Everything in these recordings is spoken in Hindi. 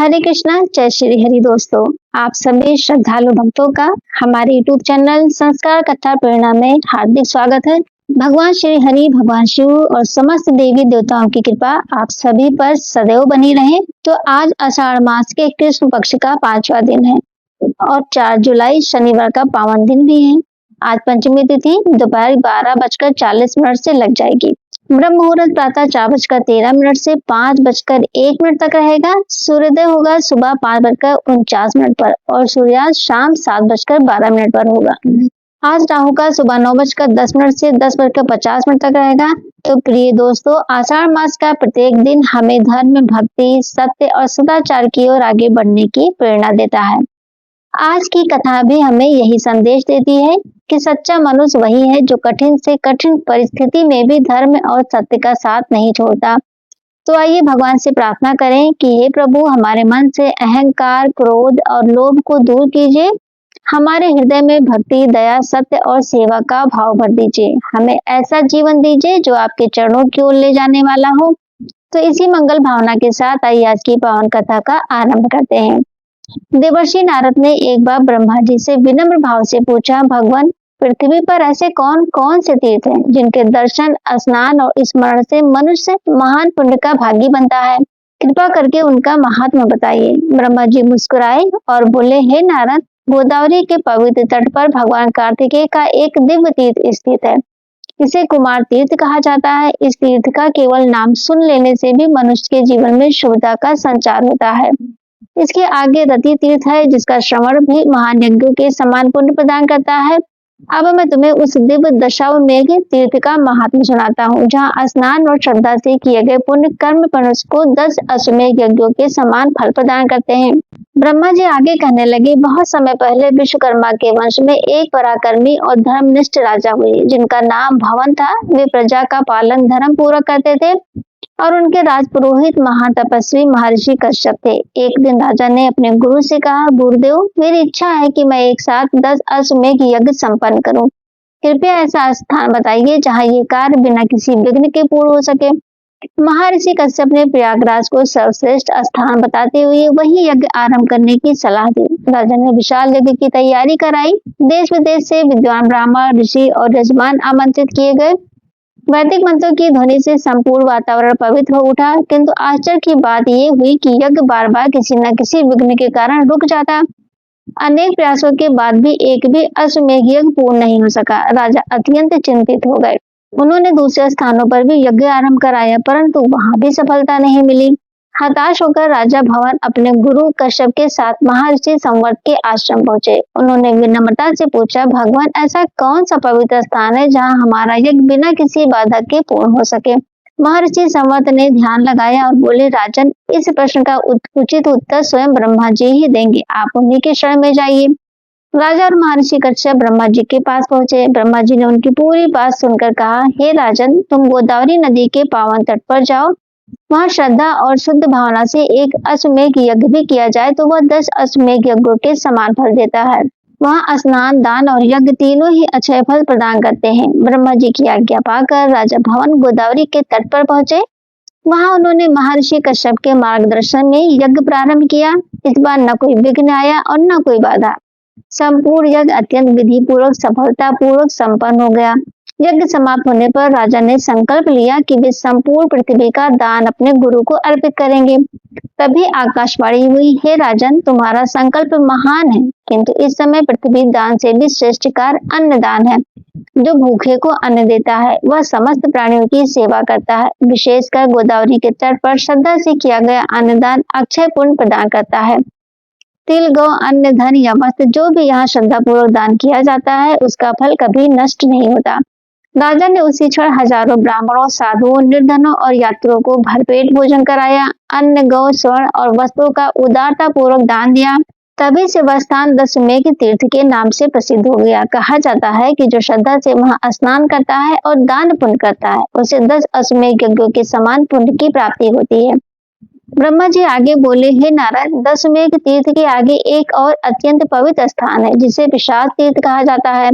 हरे कृष्णा, जय श्री हरि। दोस्तों, आप सभी श्रद्धालु भक्तों का हमारे YouTube चैनल संस्कार कथा प्रेरणा में हार्दिक स्वागत है। भगवान श्री हरि, भगवान शिव और समस्त देवी देवताओं की कृपा आप सभी पर सदैव बनी रहे। तो आज आषाढ़ मास के कृष्ण पक्ष का 5वां दिन है और 4 जुलाई शनिवार का पावन दिन भी है। आज पंचमी तिथि दोपहर 12:40 से लग जाएगी। ब्रह्म मुहूर्त प्रातः 4:13 से 5:01 तक रहेगा। सूर्योदय होगा सुबह 5:49 पर और सूर्यास्त शाम 7:12 पर होगा। आज राहु का सुबह 9:10 से 10:50 तक रहेगा। तो प्रिय दोस्तों, आषाढ़ मास का प्रत्येक दिन हमें धर्म, भक्ति, सत्य और सदाचार की ओर आगे बढ़ने की प्रेरणा देता है। आज की कथा भी हमें यही संदेश देती है कि सच्चा मनुष्य वही है जो कठिन से कठिन परिस्थिति में भी धर्म और सत्य का साथ नहीं छोड़ता। तो आइए भगवान से प्रार्थना करें कि हे प्रभु, हमारे मन से अहंकार, क्रोध और लोभ को दूर कीजिए। हमारे हृदय में भक्ति, दया, सत्य और सेवा का भाव भर दीजिए। हमें ऐसा जीवन दीजिए जो आपके चरणों की ओर ले जाने वाला हो। तो इसी मंगल भावना के साथ आइए आज की पावन कथा का आरंभ करते हैं। देवर्षि नारद ने एक बार ब्रह्मा जी से विनम्र भाव से पूछा, भगवान, पृथ्वी पर ऐसे कौन कौन से तीर्थ हैं जिनके दर्शन, स्नान और स्मरण से मनुष्य महान पुण्य का भागी बनता है? कृपा करके उनका महात्मा बताइए। ब्रह्मा जी मुस्कुराए और बोले, हे नारद, गोदावरी के पवित्र तट पर भगवान कार्तिकेय का एक दिव्य तीर्थ स्थित है। इसे कुमार तीर्थ कहा जाता है। इस तीर्थ का केवल नाम सुन लेने से भी मनुष्य के जीवन में शुभता का संचार होता है। इसके आगे रति तीर्थ है, जिसका श्रवण भी महान यज्ञों के समान पुण्य प्रदान करता है। अब मैं तुम्हें उस दिव्य दशाश्वमेध तीर्थ का महात्म्य सुनाता हूँ, जहाँ स्नान और श्रद्धा से किए गए पुण्य कर्म मनुष्य को 10 अश्वमेध यज्ञों के समान फल प्रदान करते हैं। ब्रह्मा जी आगे कहने लगे, बहुत समय पहले विश्वकर्मा के वंश में एक पराक्रमी और धर्मनिष्ठ राजा हुए, जिनका नाम भवन था। वे प्रजा का पालन धर्म पूर्वक करते थे और उनके राजपुरोहित महान तपस्वी महर्षि कश्यप थे। एक दिन राजा ने अपने गुरु से कहा, गुरुदेव, मेरी इच्छा है कि मैं एक साथ 10 अश्वमेध यज्ञ संपन्न करूं। कृपया ऐसा स्थान बताइए जहां ये कार्य बिना किसी विघ्न के पूर्ण हो सके। महर्षि कश्यप ने प्रयागराज को सर्वश्रेष्ठ स्थान बताते हुए वही यज्ञ आरंभ करने की सलाह दी। राजा ने विशाल यज्ञ की तैयारी कराई। देश विदेश से विद्वान ब्राह्मण, ऋषि और यजमान आमंत्रित किए गए। वैदिक मंत्रों की ध्वनि से संपूर्ण वातावरण पवित्र हो उठा, किंतु आश्चर्य की बात यह हुई कि यज्ञ बार बार किसी न किसी विघ्न के कारण रुक जाता। अनेक प्रयासों के बाद भी एक भी अश्वमेध यज्ञ पूर्ण नहीं हो सका। राजा अत्यंत चिंतित हो गए। उन्होंने दूसरे स्थानों पर भी यज्ञ आरंभ कराया, परंतु वहां भी सफलता नहीं मिली। हताश होकर राजा भवन अपने गुरु कश्यप के साथ महर्षि संवर्त के आश्रम पहुंचे। उन्होंने विनम्रता से पूछा, भगवान, ऐसा कौन सा पवित्र स्थान है जहां हमारा यज्ञ बिना किसी बाधा के पूर्ण हो सके? महर्षि संवर्त ने ध्यान लगाया और बोले, राजन, इस प्रश्न का उचित उत्तर स्वयं ब्रह्मा जी ही देंगे। आप उन्हीं के शरण में जाइए। राजा और महर्षि कश्यप ब्रह्मा जी के पास पहुंचे। ब्रह्मा जी ने उनकी पूरी बात सुनकर कहा, हे राजन, तुम गोदावरी नदी के पावन तट पर जाओ। वहाँ श्रद्धा और शुद्ध भावना से एक अश्वमेध यज्ञ भी किया जाए तो वह 10 अश्वमेध यज्ञों के समान फल देता है। वहाँ स्नान, दान और यज्ञ तीनों ही अक्षय फल प्रदान करते हैं। ब्रह्मा जी की आज्ञा पाकर राजा भवन गोदावरी के तट पर पहुंचे। वहाँ उन्होंने महर्षि कश्यप के मार्गदर्शन में यज्ञ प्रारंभ किया। इस बार न कोई विघ्न आया और न कोई बाधा। संपूर्ण यज्ञ अत्यंत विधि पूर्वक, सफलता पूर्वक संपन्न हो गया। यज्ञ समाप्त होने पर राजा ने संकल्प लिया कि वे संपूर्ण पृथ्वी का दान अपने गुरु को अर्पित करेंगे। तभी आकाशवाणी हुई, हे राजन, तुम्हारा संकल्प महान है, किंतु इस समय पृथ्वी दान से भी श्रेष्ठ कार्य अन्नदान है। जो भूखे को अन्न देता है वह समस्त प्राणियों की सेवा करता है। विशेषकर गोदावरी के तट पर श्रद्धा से किया गया अन्नदान अक्षय पुण्य प्रदान करता है। तिल, गौ, अन्न, धन या वस्त्र जो भी यहाँ श्रद्धा पूर्वक दान किया जाता है उसका फल कभी नष्ट नहीं होता। राजा ने उसी क्षण हजारों ब्राह्मणों, साधुओं, निर्धनों और यात्रियों को भरपेट भोजन कराया। अन्न, गौ, स्वर्ण और वस्त्रों का उदारता पूर्वक दान दिया। तभी से वह स्थान दशमेध तीर्थ के नाम से प्रसिद्ध हो गया। कहा जाता है कि जो श्रद्धा से वहां स्नान करता है और दान पुण्य करता है उसे 10 अश्वमेध यज्ञों के समान पुण्य की प्राप्ति होती है। ब्रह्मा जी आगे बोले, हे नारद, दशमेध तीर्थ के आगे एक और अत्यंत पवित्र स्थान है जिसे विषाद तीर्थ कहा जाता है।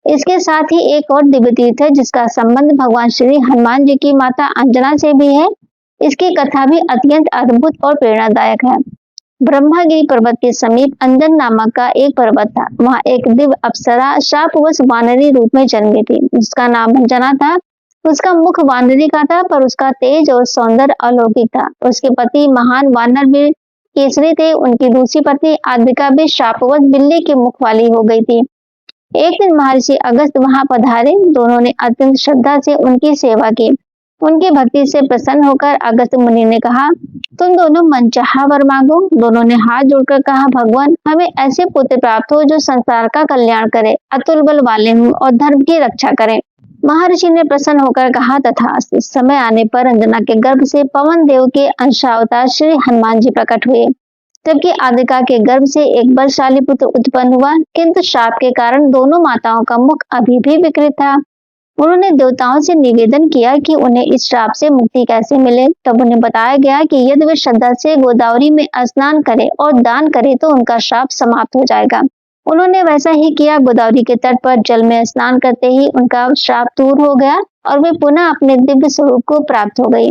इसके साथ ही एक और दिव्य तीर्थ है जिसका संबंध भगवान श्री हनुमान जी की माता अंजना से भी है। इसकी कथा भी अत्यंत अद्भुत और प्रेरणादायक है। ब्रह्मगिरी पर्वत के समीप अंजन नामक का एक पर्वत था। वहां एक दिव्य अप्सरा शापवश वानरी रूप में जन्मी थी, जिसका नाम अंजना था। उसका मुख वानरी का था, पर उसका तेज और सौंदर्य अलौकिक था। उसके पति महान वानर वीर केसरी थे। उनकी दूसरी पत्नी आद्रिका भी शापवश बिल्ली के मुख वाली हो गई थी। एक दिन महर्षि अगस्त वहां पधारे। दोनों ने अत्यंत श्रद्धा से उनकी सेवा की। उनकी भक्ति से प्रसन्न होकर अगस्त मुनि ने कहा, तुम दोनों मनचाहा वर मांगो। दोनों ने हाथ जोड़कर कहा, भगवान, हमें ऐसे पुत्र प्राप्त हो जो संसार का कल्याण करे, अतुल बल वाले हों और धर्म की रक्षा करें। महर्षि ने प्रसन्न होकर कहा, तथास्तु। समय आने पर अंजना के गर्भ से पवन देव के अंशावतार श्री हनुमान जी प्रकट हुए, जबकि आद्रिका के गर्भ से एक बलशाली पुत्र उत्पन्न हुआ। किंतु शाप के कारण दोनों माताओं का मुख अभी भी विकृत था। उन्होंने देवताओं से निवेदन किया कि उन्हें इस श्राप से मुक्ति कैसे मिले। तब उन्हें बताया गया कि यदि वे श्रद्धा से गोदावरी में स्नान करें और दान करें तो उनका श्राप समाप्त हो जाएगा। उन्होंने वैसा ही किया। गोदावरी के तट पर जल में स्नान करते ही उनका श्राप दूर हो गया और वे पुनः अपने दिव्य स्वरूप को प्राप्त हो गई।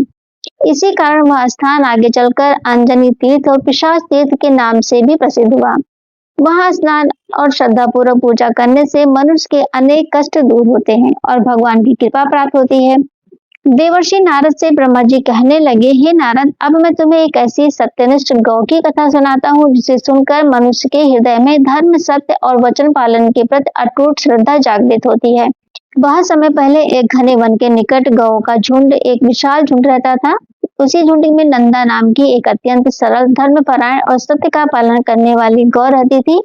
इसी कारण वह स्थान आगे चलकर अंजनी तीर्थ और पिशाच तीर्थ के नाम से भी प्रसिद्ध हुआ। वहां स्नान और श्रद्धा पूर्वक पूजा करने से मनुष्य के अनेक कष्ट दूर होते हैं और भगवान की कृपा प्राप्त होती है। देवर्षि नारद से ब्रह्मा जी कहने लगे, हे नारद, अब मैं तुम्हें एक ऐसी सत्यनिष्ठ गौ की कथा सुनाता हूँ जिसे सुनकर मनुष्य के हृदय में धर्म, सत्य और वचन पालन के प्रति अटूट श्रद्धा जागृत होती है। बहुत समय पहले एक घने वन के निकट गौ का झुंड, एक विशाल झुंड रहता था। उसी झुंड में नंदा नाम की एक अत्यंत सरल, धर्मपरायण और सत्य का पालन करने वाली गौ रहती थी।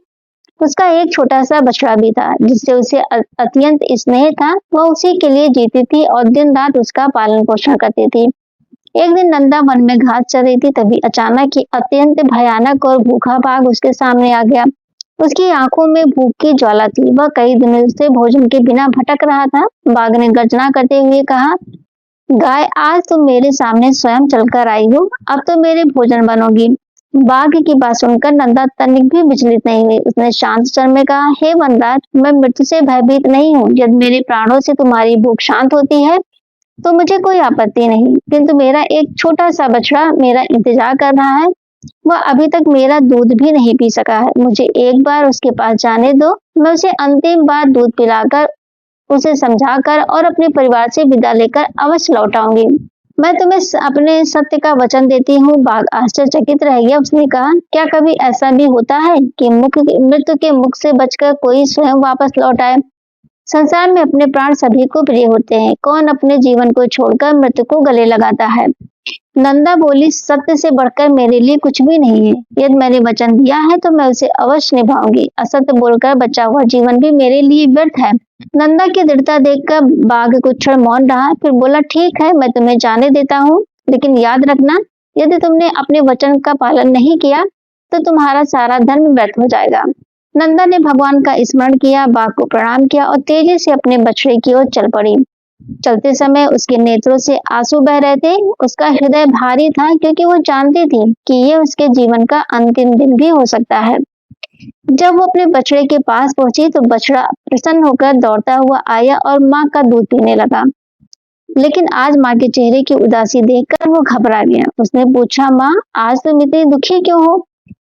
उसका एक छोटा सा बछड़ा भी था, जिससे उसे अत्यंत स्नेह था। वह उसी के लिए जीती थी और दिन रात उसका पालन पोषण करती थी। एक दिन नंदा वन में घास चर रही थी, तभी अचानक ही अत्यंत भयानक और भूखा बाघ उसके सामने आ गया। उसकी आंखों में भूख की ज्वाला थी। वह कई दिनों से भोजन के बिना भटक रहा था। बाघ ने गर्जना करते हुए कहा, गाय, आज तुम मेरे सामने स्वयं चलकर आई हो, अब तो मेरे भोजन बनोगी। बाघ की बात सुनकर नंदा तनिक भी विचलित नहीं हुई। उसने शांत स्वर में कहा, हे वनराज, मैं मृत्यु से भयभीत नहीं हूँ। यदि मेरे प्राणों से तुम्हारी भूख शांत होती है तो मुझे कोई आपत्ति नहीं, किंतु मेरा एक छोटा सा बछड़ा मेरा इंतजार कर रहा है। वह अभी तक मेरा दूध भी नहीं पी सका है। मुझे एक बार उसके पास जाने दो। मैं उसे अंतिम बार दूध पिलाकर, उसे समझाकर और अपने परिवार से विदा लेकर अवश्य लौट आऊंगी। मैं तुम्हें अपने सत्य का वचन देती हूँ। बाघ आश्चर्यचकित रह गया। उसने कहा, क्या कभी ऐसा भी होता है कि मृत्यु के मुख से बचकर कोई स्वयं वापस लौट आए? संसार में अपने प्राण सभी को प्रिय होते हैं। कौन अपने जीवन को छोड़कर मृत्यु को गले लगाता है? नंदा बोली, सत्य से बढ़कर मेरे लिए कुछ भी नहीं है। यदि मैंने वचन दिया है तो मैं उसे अवश्य निभाऊंगी। असत्य बोलकर बचा हुआ जीवन भी मेरे लिए व्यर्थ है। नंदा की दृढ़ता देखकर बाघ कुछ क्षण मौन रहा, फिर बोला, ठीक है, मैं तुम्हें जाने देता हूँ, लेकिन याद रखना, यदि तुमने अपने वचन का पालन नहीं किया तो तुम्हारा सारा धर्म व्यर्थ हो जाएगा। नंदा ने भगवान का स्मरण किया, बाघ को प्रणाम किया और तेजी से अपने बछड़े की ओर चल पड़ी। चलते समय उसके नेत्रों से आंसू बह रहे थे। उसका हृदय भारी था, क्योंकि वो जानती थी कि ये उसके जीवन का अंतिम दिन भी हो सकता है। जब वो अपने बछड़े के पास पहुंची तो बछड़ा प्रसन्न होकर दौड़ता हुआ आया और माँ का दूध पीने लगा। लेकिन आज माँ के चेहरे की उदासी देखकर वो घबरा गया। उसने पूछा, माँ, आज तुम इतनी दुखी क्यों हो?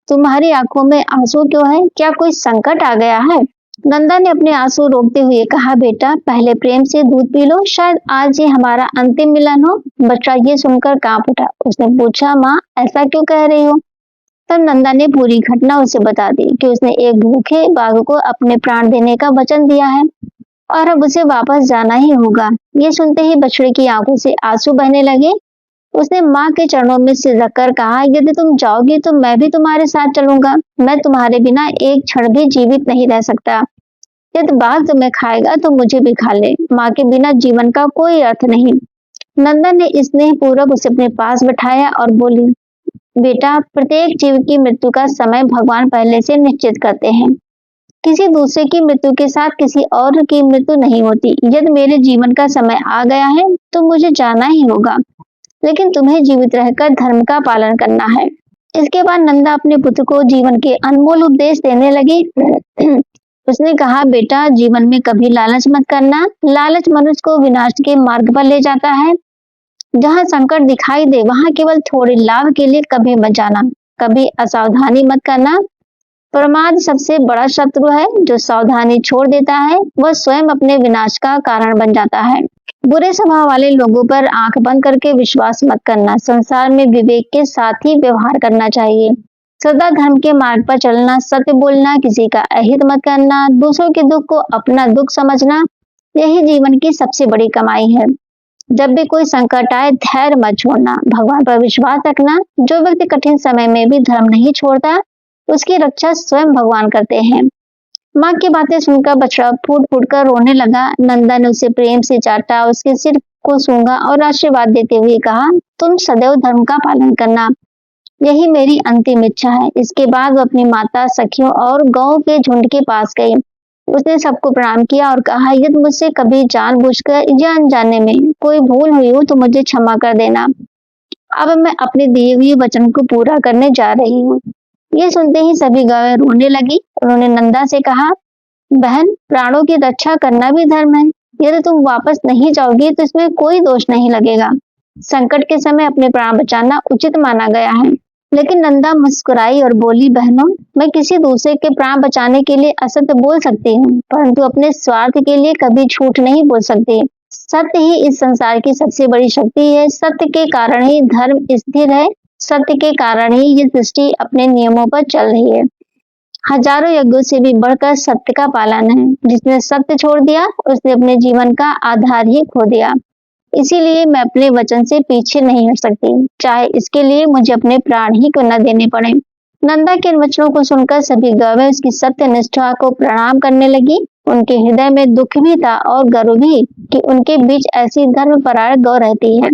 तुम्हारी आंखों में आंसू क्यों है? क्या कोई संकट आ गया है? नंदा ने अपने आंसू रोकते हुए कहा, बेटा, पहले प्रेम से दूध पी लो, शायद आज ये हमारा अंतिम मिलन हो। बच्चा ये सुनकर कांप उठा। उसने पूछा, माँ, ऐसा क्यों कह रही हो? तब नंदा ने पूरी घटना उसे बता दी कि उसने एक भूखे बाघ को अपने प्राण देने का वचन दिया है और अब उसे वापस जाना ही होगा। ये सुनते ही बछड़े की आंखों से आंसू बहने लगे। उसने माँ के चरणों में सिर रखकर कहा, यदि तुम जाओगी तो मैं भी तुम्हारे साथ चलूंगा। मैं तुम्हारे बिना एक क्षण भी जीवित नहीं रह सकता। यदि बाघ तुम्हें खाएगा तो मुझे भी खा ले। माँ के बिना जीवन का कोई अर्थ नहीं। नंदन ने स्नेह पूर्वक उसे अपने पास बैठाया और बोली, बेटा, प्रत्येक जीव की मृत्यु का समय भगवान पहले से निश्चित करते हैं। किसी दूसरे की मृत्यु के साथ किसी और की मृत्यु नहीं होती। यदि मेरे जीवन का समय आ गया है तो मुझे जाना ही होगा, लेकिन तुम्हें जीवित रहकर धर्म का पालन करना है। इसके बाद नंदा अपने पुत्र को जीवन के अनमोल उपदेश देने लगी। उसने कहा, बेटा, जीवन में कभी लालच मत करना। लालच मनुष्य को विनाश के मार्ग पर ले जाता है। जहाँ संकट दिखाई दे वहां केवल थोड़े लाभ के लिए कभी मत जाना। कभी असावधानी मत करना। प्रमाद सबसे बड़ा शत्रु है। जो सावधानी छोड़ देता है वह स्वयं अपने विनाश का कारण बन जाता है। बुरे स्वभाव वाले लोगों पर आंख बंद करके विश्वास मत करना। संसार में विवेक के साथ ही व्यवहार करना चाहिए। सदा धर्म के मार्ग पर चलना, सत्य बोलना, किसी का अहित मत करना, दूसरों के दुख को अपना दुख समझना, यही जीवन की सबसे बड़ी कमाई है। जब भी कोई संकट आए धैर्य मत छोड़ना, भगवान पर विश्वास रखना। जो व्यक्ति कठिन समय में भी धर्म नहीं छोड़ता उसकी रक्षा स्वयं भगवान करते हैं। माँ की बातें सुनकर बछड़ा फूट फूट कर रोने लगा। नंदा ने उसे प्रेम से चाटा, उसके सिर को सूंघा और आशीर्वाद देते हुए कहा, तुम सदैव धर्म का पालन करना, यही मेरी अंतिम इच्छा है। इसके बाद वो अपनी माता, सखियों और गौ के झुंड के पास गई। उसने सबको प्रणाम किया और कहा, यदि मुझसे कभी जानबूझकर या अनजाने में कोई भूल हुई हो तो मुझे क्षमा कर देना। अब मैं अपने दिए हुए वचन को पूरा करने जा रही हूँ। ये सुनते ही सभी गौएं रोने लगी। उन्होंने नंदा से कहा, बहन, प्राणों की रक्षा करना भी धर्म है। यदि तुम वापस नहीं जाओगी तो इसमें कोई दोष नहीं लगेगा। संकट के समय अपने प्राण बचाना उचित माना गया है। लेकिन नंदा मुस्कुराई और बोली, बहनों, मैं किसी दूसरे के प्राण बचाने के लिए असत्य बोल सकती हूँ, परंतु अपने स्वार्थ के लिए कभी झूठ नहीं बोल सकती। सत्य ही इस संसार की सबसे बड़ी शक्ति है। सत्य के कारण ही धर्म स्थिर है। सत्य के कारण ही ये सृष्टि अपने नियमों पर चल रही है। हजारों यज्ञों से भी बढ़कर सत्य का पालन है। जिसने सत्य छोड़ दिया उसने अपने जीवन का आधार ही खो दिया। इसीलिए मैं अपने वचन से पीछे नहीं हट सकती, चाहे इसके लिए मुझे अपने प्राण ही क्यों न देने पड़े। नंदा के इन वचनों को सुनकर सभी गौएं उसकी सत्य निष्ठा को प्रणाम करने लगी। उनके हृदय में दुख भी था और गर्व भी कि उनके बीच ऐसी धर्मपरायण गौ रहती है।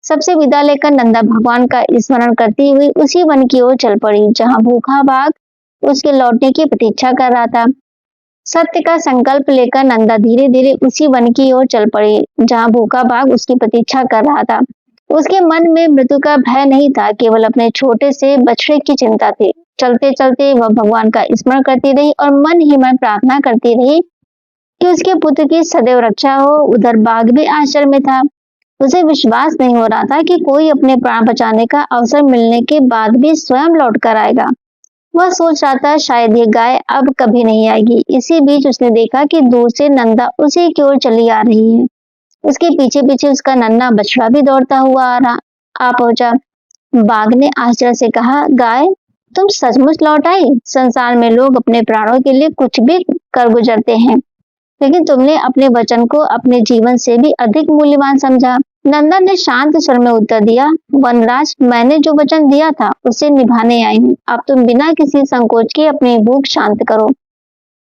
सबसे विदा लेकर नंदा भगवान का स्मरण करती हुई उसी वन की ओर चल पड़ी जहाँ भूखा बाघ उसके लौटने की प्रतीक्षा कर रहा था। सत्य का संकल्प लेकर नंदा धीरे धीरे उसी वन की ओर चल पड़ी जहाँ भूखा बाघ उसकी प्रतीक्षा कर रहा था। उसके मन में मृत्यु का भय नहीं था, केवल अपने छोटे से बछड़े की चिंता थी। चलते चलते वह भगवान का स्मरण करती रही और मन ही मन प्रार्थना करती रही कि उसके पुत्र की सदैव रक्षा हो। उधर बाघ भी आश्चर्य में था। उसे विश्वास नहीं हो रहा था कि कोई अपने प्राण बचाने का अवसर मिलने के बाद भी स्वयं लौट कर आएगा। वह सोच रहा था शायद ये गाय अब कभी नहीं आएगी। इसी बीच उसने देखा कि दूर से नंदा उसी की ओर चली आ रही है। उसके पीछे पीछे उसका नन्हा बछड़ा भी दौड़ता हुआ आ पहुंचा। बाघ ने आश्चर्य से कहा, गाय, तुम सचमुच लौट आई। संसार में लोग अपने प्राणों के लिए कुछ भी कर गुजरते हैं, लेकिन तुमने अपने वचन को अपने जीवन से भी अधिक मूल्यवान समझा। नंदा ने शांत स्वर में उत्तर दिया, वनराज, मैंने जो वचन दिया था उसे निभाने आई हूँ। अब तुम बिना किसी संकोच के अपनी भूख शांत करो।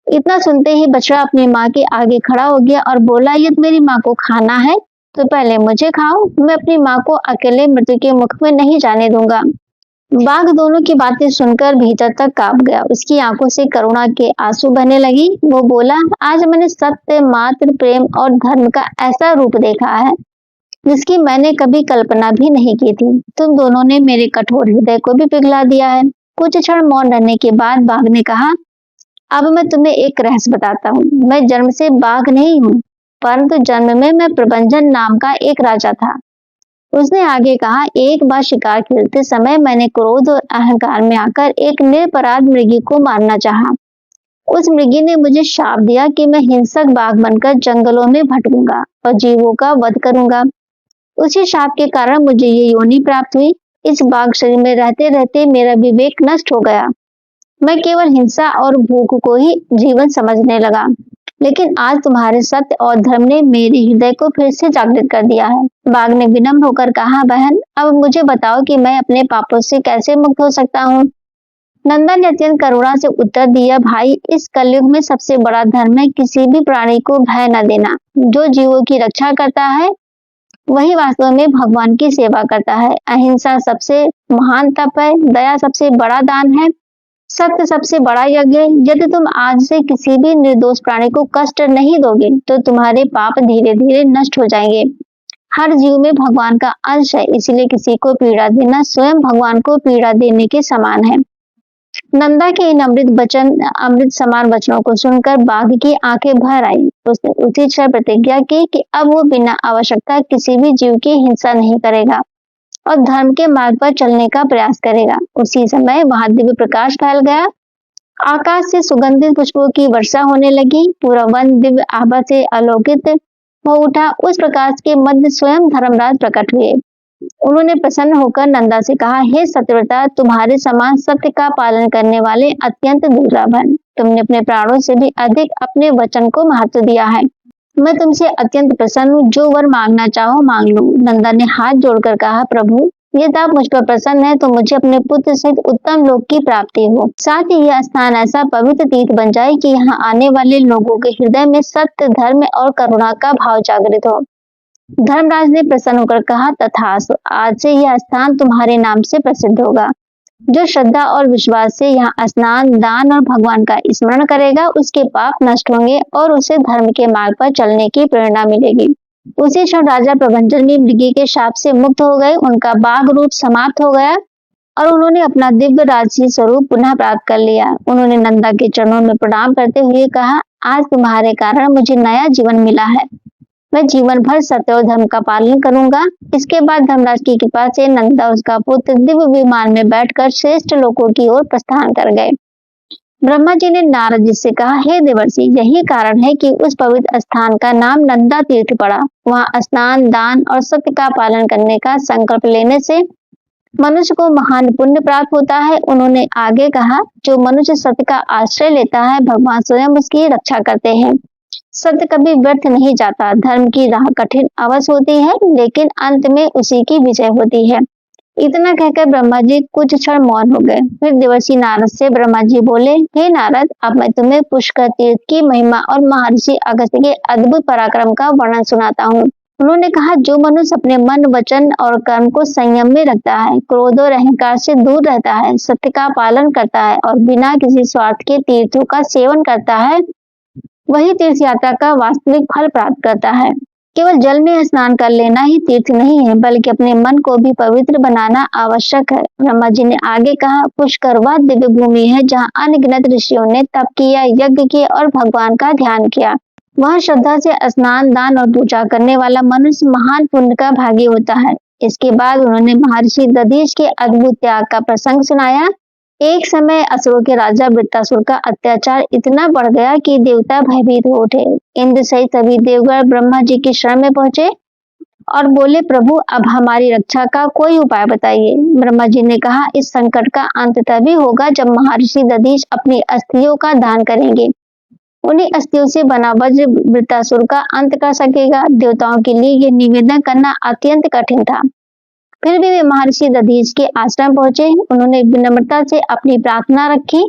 इतना सुनते ही बछड़ा अपनी माँ के आगे खड़ा हो गया और बोला, यदि मेरी माँ को खाना है तो पहले मुझे खाओ। मैं अपनी माँ को अकेले मृत्यु के मुख में नहीं जाने दूंगा। बाघ दोनों की बातें सुनकर भीतर तक कांप गया। उसकी आंखों से करुणा के आंसू बहने लगी। वो बोला, आज मैंने सत्य, मात्र प्रेम और धर्म का ऐसा रूप देखा है जिसकी मैंने कभी कल्पना भी नहीं की थी। तुम दोनों ने मेरे कठोर हृदय को भी पिघला दिया है। कुछ क्षण मौन रहने के बाद बाघ ने कहा, अब मैं तुम्हें एक रहस्य बताता हूँ। मैं जन्म से बाघ नहीं हूँ, परंतु जन्म में मैं प्रबंधन नाम का एक राजा था। उसने आगे कहा, एक बार शिकार खेलते समय मैंने क्रोध और अहंकार में आकर एक निरपराध मृगी को मारना चाहा। उस मृगी ने मुझे शाप दिया कि मैं हिंसक बाघ बनकर जंगलों में भटकूंगा और जीवों का वध करूंगा। उसी शाप के कारण मुझे ये योनि प्राप्त हुई। इस बाघ शरीर में रहते रहते मेरा विवेक नष्ट हो गया। मैं केवल हिंसा और भूख को ही जीवन समझने लगा। लेकिन आज तुम्हारे सत्य और धर्म ने मेरे हृदय को फिर से जागृत कर दिया है। बाघ ने विनम्र होकर कहा, बहन, अब मुझे बताओ कि मैं अपने पापों से कैसे मुक्त हो सकता हूँ। नंदा ने अत्यंत करुणा से उत्तर दिया, भाई, इस कलयुग में सबसे बड़ा धर्म है किसी भी प्राणी को भय न देना। जो जीवों की रक्षा करता है वही वास्तव में भगवान की सेवा करता है। अहिंसा सबसे महान तप है। दया सबसे बड़ा दान है। सत्य सबसे बड़ा यज्ञ है। यदि तुम आज से किसी भी निर्दोष प्राणी को कष्ट नहीं दोगे तो तुम्हारे पाप धीरे धीरे नष्ट हो जाएंगे। हर जीव में भगवान का अंश है, इसलिए किसी को पीड़ा देना स्वयं भगवान को पीड़ा देने के समान है। नंदा के इन अमृत समान वचनों को सुनकर बाघ की आंखें भर आई। उसने उसी क्षण प्रतिज्ञा की कि अब वो बिना आवश्यकता किसी भी जीव की हिंसा नहीं करेगा और धर्म के मार्ग पर चलने का प्रयास करेगा। उसी समय वहां दिव्य प्रकाश फैल गया, आकाश से सुगंधित पुष्पों की वर्षा होने लगी, पूरा वन दिव्य आभा से आलोकित हो उठा। उस प्रकाश के मध्य स्वयं धर्मराज प्रकट हुए। उन्होंने प्रसन्न होकर नंदा से कहा, हे सत्यव्रता, तुम्हारे समान सत्य का पालन करने वाले अत्यंत दुर्लभ हैं। तुमने अपने प्राणों से भी अधिक अपने वचन को महत्व दिया है। मैं तुमसे अत्यंत प्रसन्न हूँ, जो वर मांगना चाहो मांग लो। नंदा ने हाथ जोड़कर कहा, प्रभु, यदि आप मुझ पर प्रसन्न है तो मुझे अपने पुत्र सहित उत्तम लोक की प्राप्ति हो। साथ ही यह स्थान ऐसा पवित्र तीर्थ बन जाए कि यहाँ आने वाले लोगों के हृदय में सत्य, धर्म और करुणा का भाव जागृत हो। धर्मराज ने प्रसन्न होकर कहा, तथास्तु, आज से यह स्थान तुम्हारे नाम से प्रसिद्ध होगा। जो श्रद्धा और विश्वास से यहाँ स्नान, दान और भगवान का स्मरण करेगा, उसके पाप नष्ट होंगे और उसे धर्म के मार्ग पर चलने की प्रेरणा मिलेगी। उसी क्षण राजा प्रभंजन भी मृगी के शाप से मुक्त हो गए। उनका बाघ रूप समाप्त हो गया और उन्होंने अपना दिव्य राजसी स्वरूप पुनः प्राप्त कर लिया। उन्होंने नंदा के चरणों में प्रणाम करते हुए कहा, आज तुम्हारे कारण मुझे नया जीवन मिला है। मैं जीवन भर सत्य और धर्म का पालन करूंगा। इसके बाद धर्मराज की कृपा से नंदा उसका पुत्र दिव्य विमान में बैठकर श्रेष्ठ लोकों की ओर प्रस्थान कर गए। ब्रह्मा जी ने नारद जी से कहा, हे देवर्षि, यही कारण है कि उस पवित्र स्थान का नाम नंदा तीर्थ पड़ा। वहां स्नान, दान और सत्य का पालन करने का संकल्प लेने से मनुष्य को महान पुण्य प्राप्त होता है। उन्होंने आगे कहा, जो मनुष्य सत्य का आश्रय लेता है, भगवान स्वयं उसकी रक्षा करते हैं। सत्य कभी व्यर्थ नहीं जाता। धर्म की राह कठिन अवश्य होती है, लेकिन अंत में उसी की विजय होती है। इतना कहकर ब्रह्मा जी कुछ क्षण मौन हो गए। फिर देवर्षि नारद से ब्रह्मा जी बोले, हे नारद, अब मैं तुम्हें पुष्कर तीर्थ की महिमा और महर्षि अगस्त्य के अद्भुत पराक्रम का वर्णन सुनाता हूँ। उन्होंने कहा, जो मनुष्य अपने मन, वचन और कर्म को संयम में रखता है, क्रोध और अहंकार से दूर रहता है, सत्य का पालन करता है और बिना किसी स्वार्थ के तीर्थों का सेवन करता है, वही तीर्थ यात्रा का वास्तविक फल प्राप्त करता है। केवल जल में स्नान कर लेना ही तीर्थ नहीं है, बल्कि अपने मन को भी पवित्र बनाना आवश्यक है। ब्रह्मा जी ने आगे कहा, पुष्कर वह दिव्य भूमि है जहाँ अनगिनत ऋषियों ने तप किया, यज्ञ किए और भगवान का ध्यान किया। वह श्रद्धा से स्नान, दान और पूजा करने वाला मनुष्य महान पुण्य का भागी होता है। इसके बाद उन्होंने महर्षि दधीच के अद्भुत त्याग का प्रसंग सुनाया। एक समय असुरों के राजा वृत्तासुर का अत्याचार इतना बढ़ गया कि देवता भयभीत हो उठे। इंद्र सहित सभी देवगण ब्रह्मा जी की शरण में पहुंचे और बोले, प्रभु, अब हमारी रक्षा का कोई उपाय बताइए। ब्रह्मा जी ने कहा, इस संकट का अंत तभी होगा जब महर्षि दधीच अपनी अस्थियों का दान करेंगे। उन्हीं अस्थियों से बना वज्र वृत्तासुर का अंत कर सकेगा। देवताओं के लिए यह निवेदन करना अत्यंत कठिन था। फिर भी वे महर्षि दधीच के आश्रम पहुंचे। उन्होंने विनम्रता से अपनी प्रार्थना रखी।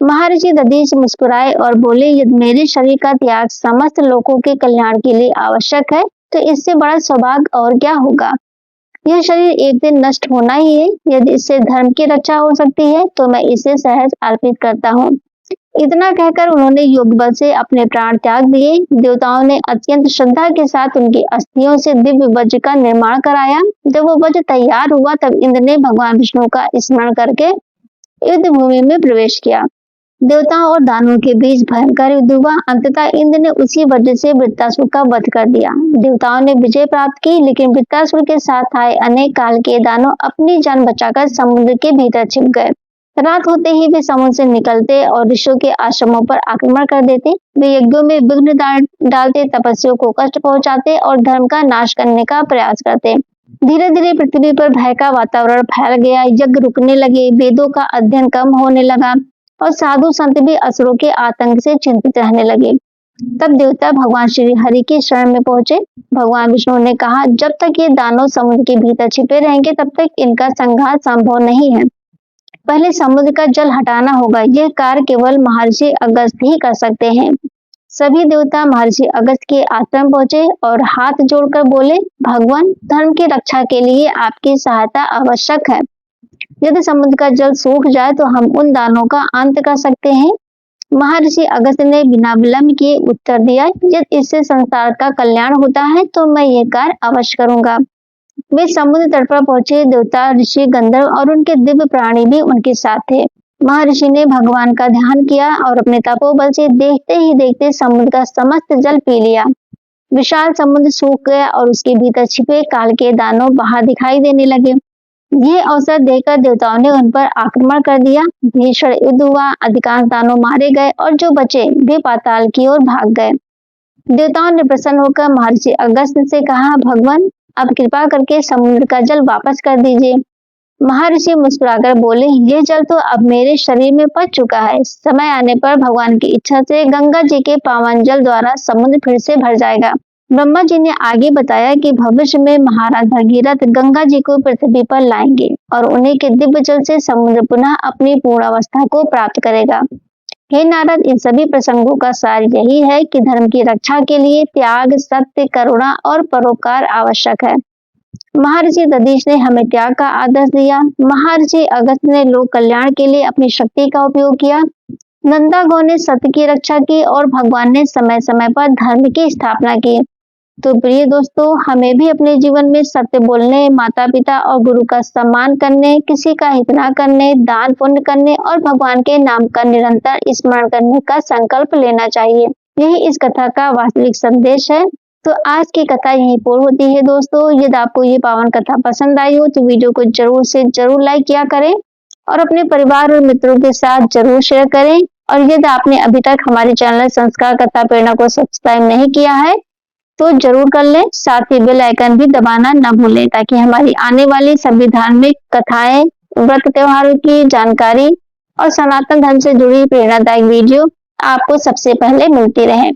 महर्षि दधीच मुस्कुराए और बोले, यदि मेरे शरीर का त्याग समस्त लोगों के कल्याण के लिए आवश्यक है, तो इससे बड़ा सौभाग्य और क्या होगा। यह शरीर एक दिन नष्ट होना ही है। यदि इससे धर्म की रक्षा हो सकती है, तो मैं इसे सहज अर्पित करता हूँ। इतना कहकर उन्होंने योग बल से अपने प्राण त्याग दिए। देवताओं ने अत्यंत श्रद्धा के साथ उनकी अस्थियों से दिव्य वज्र का निर्माण कराया। जब वो वज्र तैयार हुआ, तब इंद्र ने भगवान विष्णु का स्मरण करके युद्ध भूमि में प्रवेश किया। देवताओं और दानवों के बीच भयंकर युद्ध हुआ। अंततः इंद्र ने उसी वज्र से वृत्तासुर का वध कर दिया। देवताओं ने विजय प्राप्त की, लेकिन वृत्तासुर के साथ आए अनेक काल के दानव अपनी जान बचाकर समुद्र के भीतर छिप गए। रात होते ही वे समुद्र से निकलते और ऋषियों के आश्रमों पर आक्रमण कर देते। वे यज्ञों में विघ्न डालते, तपस्वियों को कष्ट पहुंचाते और धर्म का नाश करने का प्रयास करते। धीरे धीरे पृथ्वी पर भय का वातावरण फैल गया। यज्ञ रुकने लगे, वेदों का अध्ययन कम होने लगा और साधु संत भी असुरों के आतंक से चिंतित रहने लगे। तब देवता भगवान श्री हरि की शरण में पहुंचे। भगवान विष्णु ने कहा, जब तक ये दानव समुद्र के भीतर छिपे रहेंगे, तब तक इनका संहार संभव नहीं है। पहले समुद्र का जल हटाना होगा। यह कार्य केवल महर्षि अगस्त ही कर सकते हैं। सभी देवता महर्षि अगस्त के आश्रम पहुंचे और हाथ जोड़कर बोले, भगवान, धर्म की रक्षा के लिए आपकी सहायता आवश्यक है। यदि समुद्र का जल सूख जाए तो हम उन दानों का अंत कर सकते हैं। महर्षि अगस्त ने बिना विलंब किए उत्तर दिया, यदि इससे संसार का कल्याण होता है तो मैं ये कार्य अवश्य करूंगा। वे समुद्र तट पर पहुंचे। देवता, ऋषि, गंधर्व और उनके दिव्य प्राणी भी उनके साथ थे। महर्षि ने भगवान का ध्यान किया और अपने तपोबल से देखते ही देखते समुद्र का समस्त जल पी लिया। विशाल समुद्र सूख गया और उसके भीतर छिपे काल के दानव बाहर दिखाई देने लगे। यह अवसर देकर देवताओं ने उन पर आक्रमण कर दिया। भीषण युद्ध हुआ, अधिकांश दानव मारे गए और जो बचे वे पाताल की ओर भाग गए। देवताओं ने प्रसन्न होकर महर्षि अगस्त्य से कहा, भगवान अब कृपा करके समुद्र का जल वापस कर दीजिए। महर्षि मुस्कुराकर बोले, यह जल तो अब मेरे शरीर में पच चुका है। समय आने पर भगवान की इच्छा से गंगा जी के पावन जल द्वारा समुद्र फिर से भर जाएगा। ब्रह्मा जी ने आगे बताया कि भविष्य में महाराज भगीरथ गंगा जी को पृथ्वी पर लाएंगे और उन्हीं के दिव्य जल से समुद्र पुनः अपनी पूर्णावस्था को प्राप्त करेगा। हे नारद, इन सभी प्रसंगों का सार यही है कि धर्म की रक्षा के लिए त्याग, सत्य, करुणा और परोपकार आवश्यक है। महर्षि दधीच ने हमें त्याग का आदर्श दिया। महर्षि अगस्त्य ने लोक कल्याण के लिए अपनी शक्ति का उपयोग किया। नंदा गौ ने सत्य की रक्षा की और भगवान ने समय समय पर धर्म की स्थापना की। तो प्रिय दोस्तों, हमें भी अपने जीवन में सत्य बोलने, माता पिता और गुरु का सम्मान करने, किसी का हित न करने, दान पुण्य करने और भगवान के नाम का निरंतर स्मरण करने का संकल्प लेना चाहिए। यही इस कथा का वास्तविक संदेश है। तो आज की कथा यहीं पूर्ण होती है दोस्तों। यदि आपको ये पावन कथा पसंद आई हो तो वीडियो को जरूर से जरूर लाइक किया करें और अपने परिवार और मित्रों के साथ जरूर शेयर करें। और यदि आपने अभी तक हमारे चैनल संस्कार कथा प्रेरणा को सब्सक्राइब नहीं किया है तो जरूर कर लें। साथ ही बेल आइकन भी दबाना न भूलें ताकि हमारी आने वाली सभी धार्मिक कथाएं, व्रत त्योहारों की जानकारी और सनातन धर्म से जुड़ी प्रेरणादायक वीडियो आपको सबसे पहले मिलती रहे।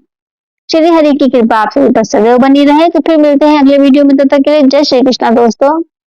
श्री हरि की कृपा आप सभी पर सदैव बनी रहे। तो फिर मिलते हैं अगले वीडियो में, तब तक के लिए जय श्री कृष्णा दोस्तों।